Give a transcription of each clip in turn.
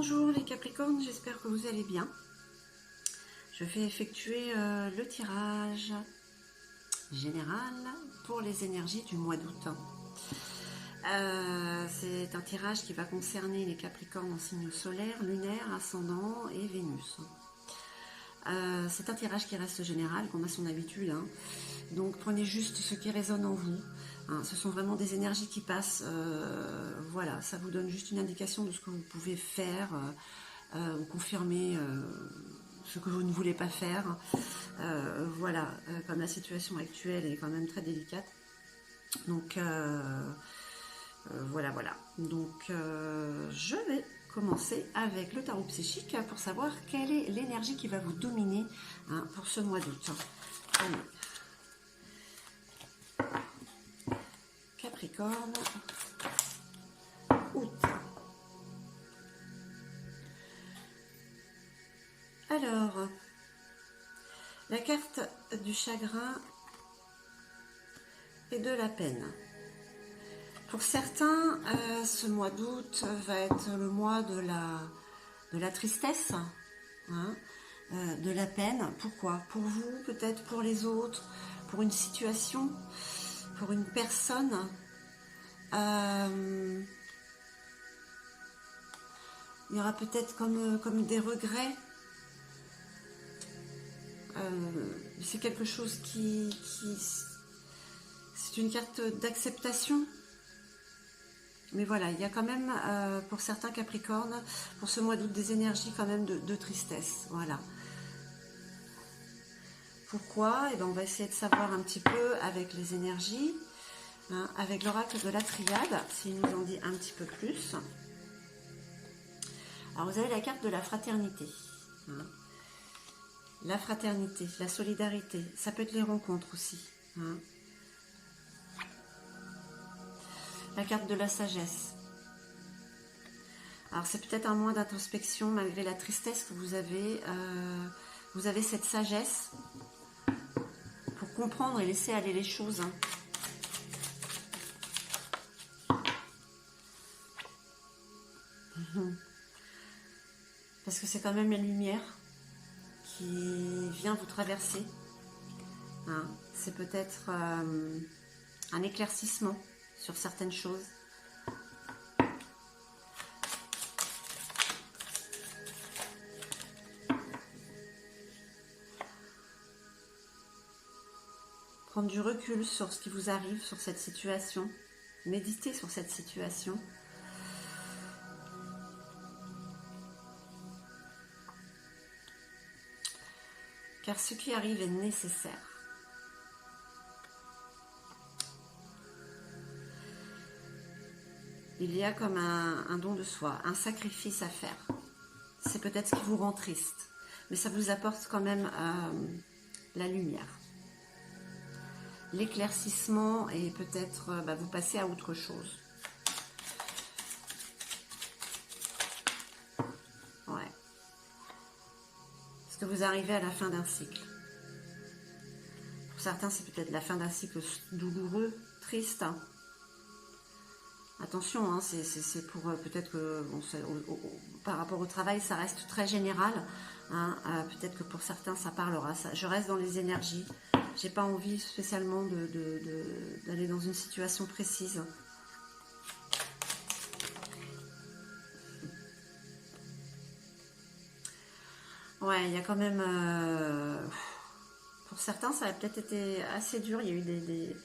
Bonjour les Capricornes, j'espère que vous allez bien. Je vais effectuer le tirage général pour les énergies du mois d'août. C'est un tirage qui va concerner les Capricornes en signe solaire, lunaire, ascendant et Vénus. C'est un tirage qui reste général, comme à son habitude. Donc prenez juste ce qui résonne en vous. Ce sont vraiment des énergies qui passent. Voilà, ça vous donne juste une indication de ce que vous pouvez faire ou confirmer ce que vous ne voulez pas faire. Voilà, comme la situation actuelle est quand même très délicate. Donc voilà. Donc je vais commencer avec le tarot psychique pour savoir quelle est l'énergie qui va vous dominer pour ce mois d'août. Allez. Capricorne, août. Alors, la carte du chagrin et de la peine. Pour certains, ce mois d'août va être le mois de la tristesse, de la peine. Pourquoi? Pour vous, peut-être pour les autres, pour une situation, pour une personne. Il y aura peut-être comme des regrets. C'est quelque chose c'est une carte d'acceptation. Mais voilà, il y a quand même, pour certains Capricornes, pour ce mois d'août, des énergies quand même de tristesse. Voilà. Pourquoi? Eh bien, on va essayer de savoir un petit peu avec les énergies, avec l'oracle de la triade, s'il nous en dit un petit peu plus. Alors, vous avez la carte de la fraternité. La fraternité, la solidarité, ça peut être les rencontres aussi. La carte de la sagesse. Alors c'est peut-être un mois d'introspection malgré la tristesse que vous avez. Vous avez cette sagesse pour comprendre et laisser aller les choses. Parce que c'est quand même la lumière qui vient vous traverser. C'est peut-être un éclaircissement sur certaines choses. Prendre du recul sur ce qui vous arrive, sur cette situation. Méditer sur cette situation. Car ce qui arrive est nécessaire. Il y a comme un don de soi, un sacrifice à faire. C'est peut-être ce qui vous rend triste, mais ça vous apporte quand même la lumière. L'éclaircissement et peut-être vous passez à autre chose. Ouais. Parce que vous arrivez à la fin d'un cycle. Pour certains, c'est peut-être la fin d'un cycle douloureux, triste. Attention, c'est pour peut-être que par rapport au travail, ça reste très général. Peut-être que pour certains, ça parlera. Je reste dans les énergies. J'ai pas envie spécialement d'aller dans une situation précise. Ouais, il y a quand même... pour certains, ça a peut-être été assez dur. Il y a eu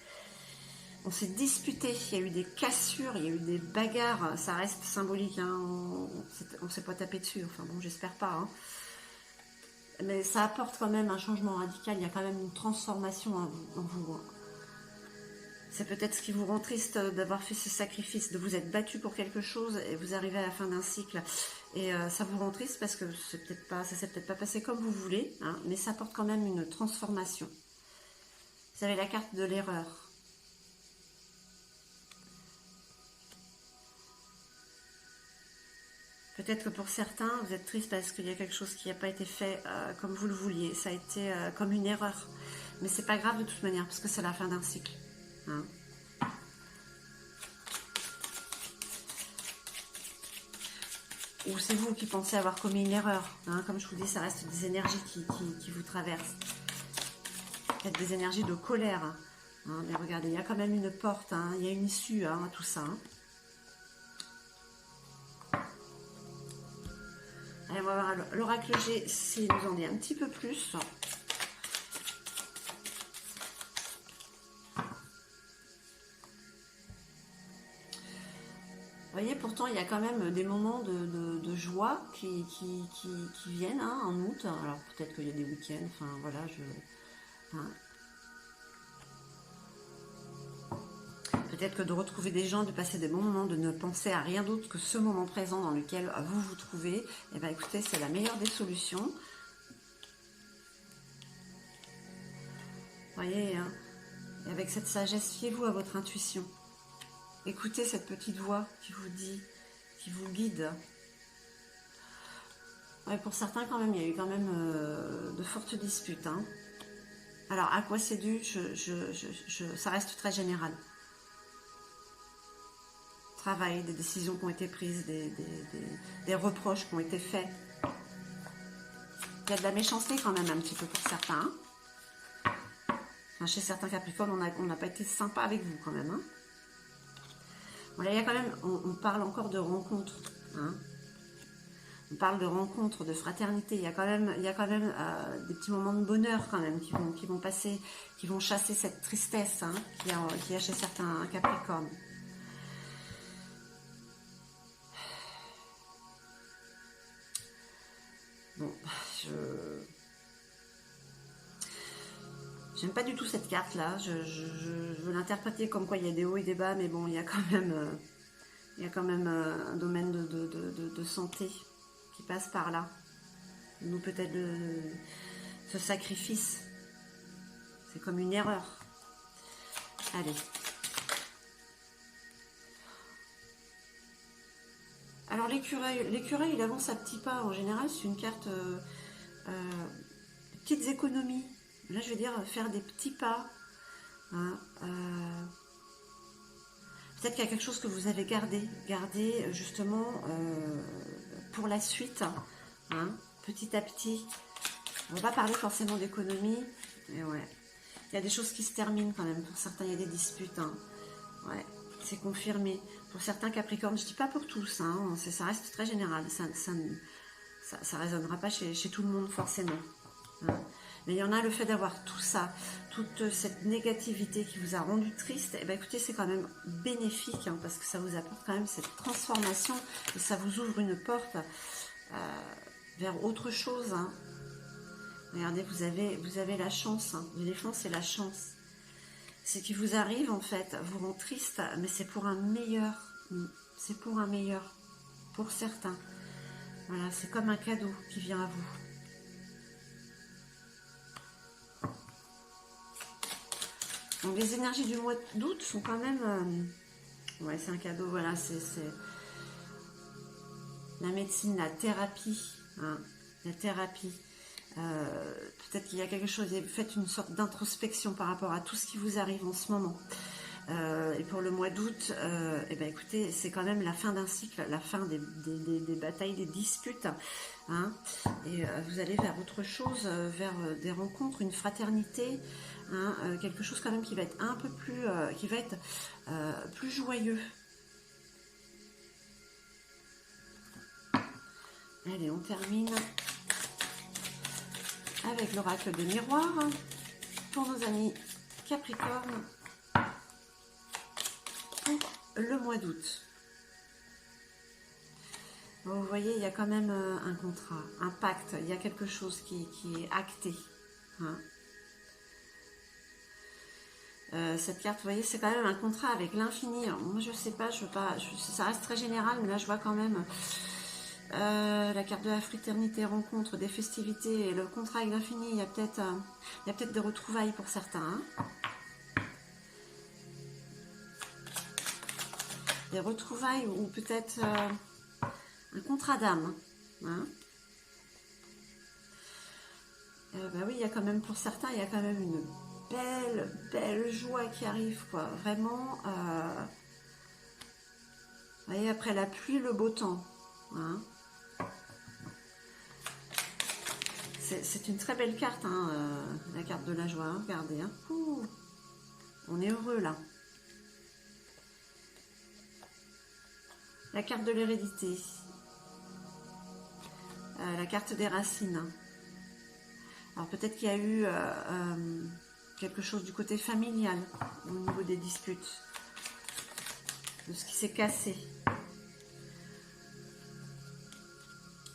on s'est disputé, il y a eu des cassures, il y a eu des bagarres, ça reste symbolique, on ne s'est pas tapé dessus, enfin bon, j'espère pas. Mais ça apporte quand même un changement radical, il y a quand même une transformation en vous. C'est peut-être ce qui vous rend triste d'avoir fait ce sacrifice, de vous être battu pour quelque chose et vous arrivez à la fin d'un cycle. Et ça vous rend triste parce que ça s'est peut-être pas passé comme vous voulez, mais ça apporte quand même une transformation. Vous avez la carte de l'erreur. Peut-être que pour certains, vous êtes triste parce qu'il y a quelque chose qui n'a pas été fait comme vous le vouliez. Ça a été comme une erreur. Mais c'est pas grave de toute manière, parce que c'est la fin d'un cycle. ou c'est vous qui pensez avoir commis une erreur. Hein, comme je vous dis, ça reste des énergies qui vous traversent. Peut-être des énergies de colère. Hein, mais regardez, il y a quand même une porte, hein, il y a une issue à tout ça. Hein. Allez, on va voir l'oracle G, s'il nous en dit un petit peu plus. Vous voyez, pourtant, il y a quand même des moments de joie qui viennent hein, en août. Alors, peut-être qu'il y a des week-ends, enfin, voilà, hein. Peut-être que de retrouver des gens, de passer des bons moments, de ne penser à rien d'autre que ce moment présent dans lequel vous vous trouvez, eh bien, écoutez, c'est la meilleure des solutions. Vous voyez, hein, et avec cette sagesse, fiez-vous à votre intuition. Écoutez cette petite voix qui vous dit, qui vous guide. Ouais, pour certains, quand même, il y a eu quand même de fortes disputes. Hein. Alors, à quoi c'est dû ça reste très général. Travail, des décisions qui ont été prises, des reproches qui ont été faits. Il y a de la méchanceté quand même un petit peu pour certains. Hein. Enfin, chez certains Capricornes, on n'a pas été sympa avec vous quand même. Hein. Bon, là, il y a quand même, on parle encore de rencontres. Hein. On parle de rencontres, de fraternité. Il y a quand même des petits moments de bonheur quand même qui vont passer, qui vont chasser cette tristesse hein, qu'il y a chez certains Capricornes. Bon, j'aime pas du tout cette carte là. Je veux l'interpréter comme quoi il y a des hauts et des bas, mais bon, il y a quand même, un domaine de santé qui passe par là. Nous peut-être ce sacrifice, c'est comme une erreur. Allez. Alors l'écureuil, il avance à petits pas. En général, c'est une carte petites économies. Là, je veux dire faire des petits pas. Hein, peut-être qu'il y a quelque chose que vous avez gardé justement pour la suite. Hein, petit à petit. On ne va pas parler forcément d'économie. Mais ouais. Il y a des choses qui se terminent quand même. Pour certains, il y a des disputes. Hein. Ouais. C'est confirmé. Pour certains Capricornes, je ne dis pas pour tous, hein, ça reste très général, ça résonnera pas chez tout le monde forcément. Hein. Mais il y en a le fait d'avoir tout ça, toute cette négativité qui vous a rendu triste, et bien écoutez, c'est quand même bénéfique, hein, parce que ça vous apporte quand même cette transformation, et ça vous ouvre une porte vers autre chose. Hein. Regardez, vous avez la chance, hein. L'éléphant c'est la chance. Ce qui vous arrive, en fait, vous rend triste, mais c'est pour un meilleur. C'est pour un meilleur. Pour certains. Voilà, c'est comme un cadeau qui vient à vous. Donc, les énergies du mois d'août sont quand même... ouais, c'est un cadeau, voilà, c'est... La médecine, la thérapie. Hein, la thérapie. Peut-être qu'il y a quelque chose, faites une sorte d'introspection par rapport à tout ce qui vous arrive en ce moment. Et pour le mois d'août, eh ben écoutez, c'est quand même la fin d'un cycle, la fin des batailles, des disputes. Hein, et vous allez vers autre chose, vers des rencontres, une fraternité, hein, quelque chose quand même qui va être un peu plus, qui va être plus joyeux. Allez, on termine avec l'oracle de miroir pour nos amis Capricorne pour le mois d'août. Vous voyez, il y a quand même un contrat, un pacte, il y a quelque chose qui est acté. Hein. Cette carte, vous voyez, c'est quand même un contrat avec l'infini. Moi, je sais pas, ça reste très général, mais là, je vois quand même... la carte de la fraternité, rencontre, des festivités, et le contrat avec l'infini, il y a peut-être des retrouvailles pour certains. Hein. Des retrouvailles ou peut-être un contrat d'âme. Hein. Bah oui, il y a quand même pour certains, il y a quand même une belle joie qui arrive, quoi. Vraiment, vous voyez, après la pluie, le beau temps. Hein. C'est une très belle carte, hein, la carte de la joie, hein, regardez. Hein. Ouh, on est heureux là. La carte de l'hérédité. La carte des racines. Alors peut-être qu'il y a eu quelque chose du côté familial au niveau des disputes, de ce qui s'est cassé.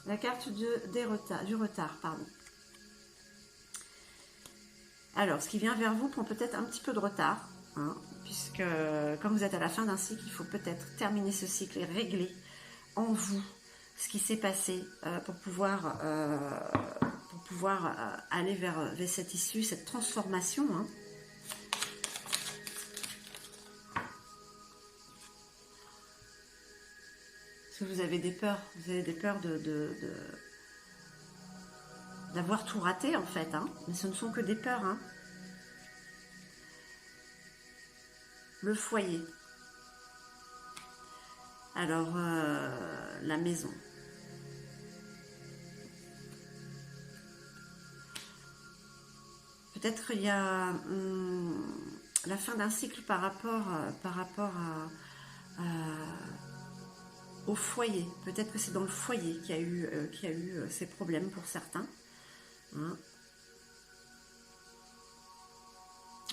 La carte du retard, pardon. Alors, ce qui vient vers vous prend peut-être un petit peu de retard, hein, puisque comme vous êtes à la fin d'un cycle, il faut peut-être terminer ce cycle et régler en vous ce qui s'est passé pour pouvoir aller vers cette issue, cette transformation. Hein. Parce que vous avez des peurs d'avoir tout raté en fait, hein. Mais ce ne sont que des peurs. Hein. Le foyer. Alors, la maison. Peut-être qu'il y a la fin d'un cycle par rapport au foyer. Peut-être que c'est dans le foyer qu'il y a eu ces problèmes pour certains. Hein.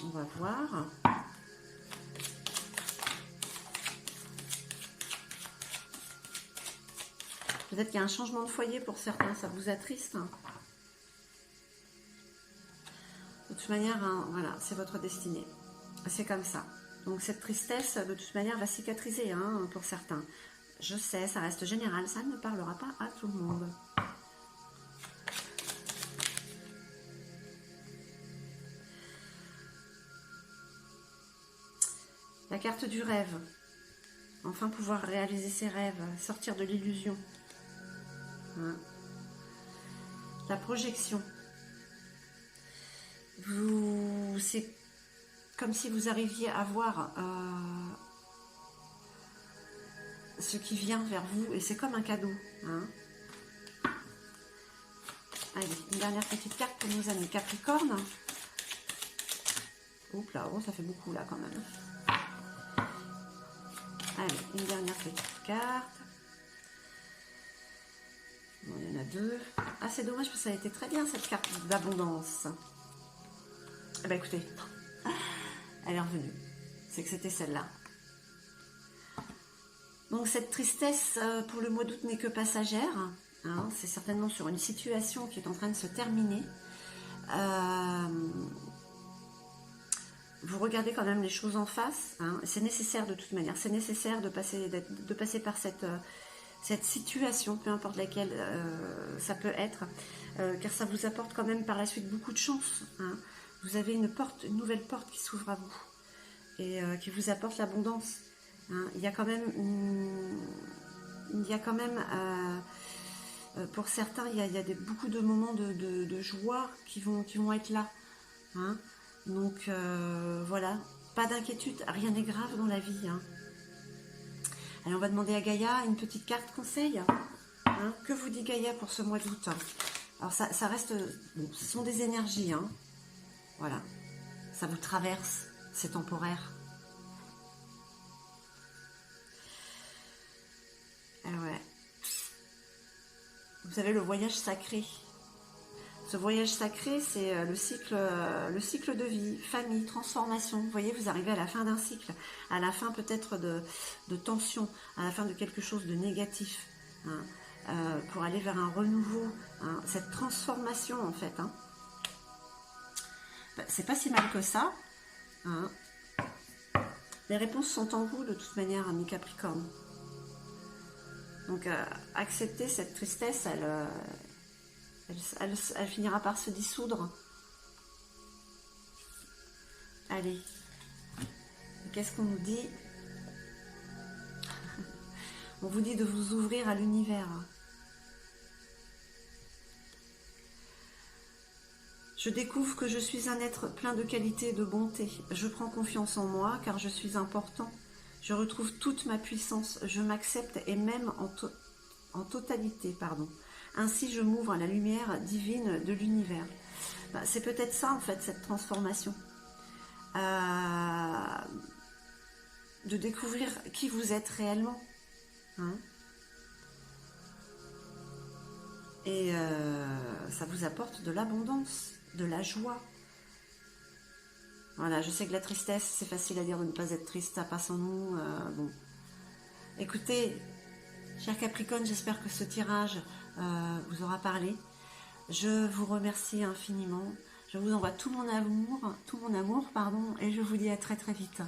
On va voir. Peut-être qu'il y a un changement de foyer pour certains, ça vous attriste. Hein. De toute manière, hein, voilà, c'est votre destinée. C'est comme ça. Donc cette tristesse, de toute manière, va cicatriser hein, pour certains. Je sais, ça reste général, ça ne parlera pas à tout le monde. La carte du rêve. Enfin pouvoir réaliser ses rêves, sortir de l'illusion. Hein. La projection. C'est comme si vous arriviez à voir ce qui vient vers vous et c'est comme un cadeau. Hein. Allez, une dernière petite carte pour nos amis Capricorne. Oups là, oh, ça fait beaucoup là quand même. Allez, une dernière petite carte. Bon, il y en a deux. Ah, c'est dommage parce que ça a été très bien cette carte d'abondance. Eh bien, écoutez, elle est revenue. C'est que c'était celle-là. Donc, cette tristesse pour le mois d'août n'est que passagère. Hein, c'est certainement sur une situation qui est en train de se terminer. Vous regardez quand même les choses en face. Hein, c'est nécessaire de toute manière. C'est nécessaire de passer par cette situation, peu importe laquelle ça peut être, car ça vous apporte quand même par la suite beaucoup de chance. Hein. Vous avez une nouvelle porte qui s'ouvre à vous et qui vous apporte l'abondance. Hein. Il y a quand même, pour certains, il y a beaucoup de moments de joie qui vont être là. Hein. Donc voilà, pas d'inquiétude, rien n'est grave dans la vie. Hein. Allez, on va demander à Gaïa une petite carte conseil. Hein. Que vous dit Gaïa pour ce mois d'août? Alors ça reste, bon, ce sont des énergies. Hein. Voilà, ça vous traverse, c'est temporaire. Ah ouais. Vous savez, le voyage sacré. Ce voyage sacré, c'est le cycle de vie, famille, transformation. Vous voyez, vous arrivez à la fin d'un cycle, à la fin peut-être de tension, à la fin de quelque chose de négatif, hein, pour aller vers un renouveau, hein, cette transformation en fait. Hein. C'est pas si mal que ça. Hein. Les réponses sont en vous de toute manière, amis Capricorne. Donc, accepter cette tristesse, elle finira par se dissoudre. Allez. Qu'est-ce qu'on nous dit? On vous dit de vous ouvrir à l'univers. Je découvre que je suis un être plein de qualité et de bonté. Je prends confiance en moi car je suis important. Je retrouve toute ma puissance. Je m'accepte et même en totalité, pardon. Ainsi, je m'ouvre à la lumière divine de l'univers. Ben, c'est peut-être ça, en fait, cette transformation. De découvrir qui vous êtes réellement. Hein. Et ça vous apporte de l'abondance, de la joie. Voilà, je sais que la tristesse, c'est facile à dire de ne pas être triste, ça passe en nous. Bon. Écoutez, cher Capricorne, j'espère que ce tirage vous aura parlé. Je vous remercie infiniment. Je vous envoie tout mon amour, et je vous dis à très très vite.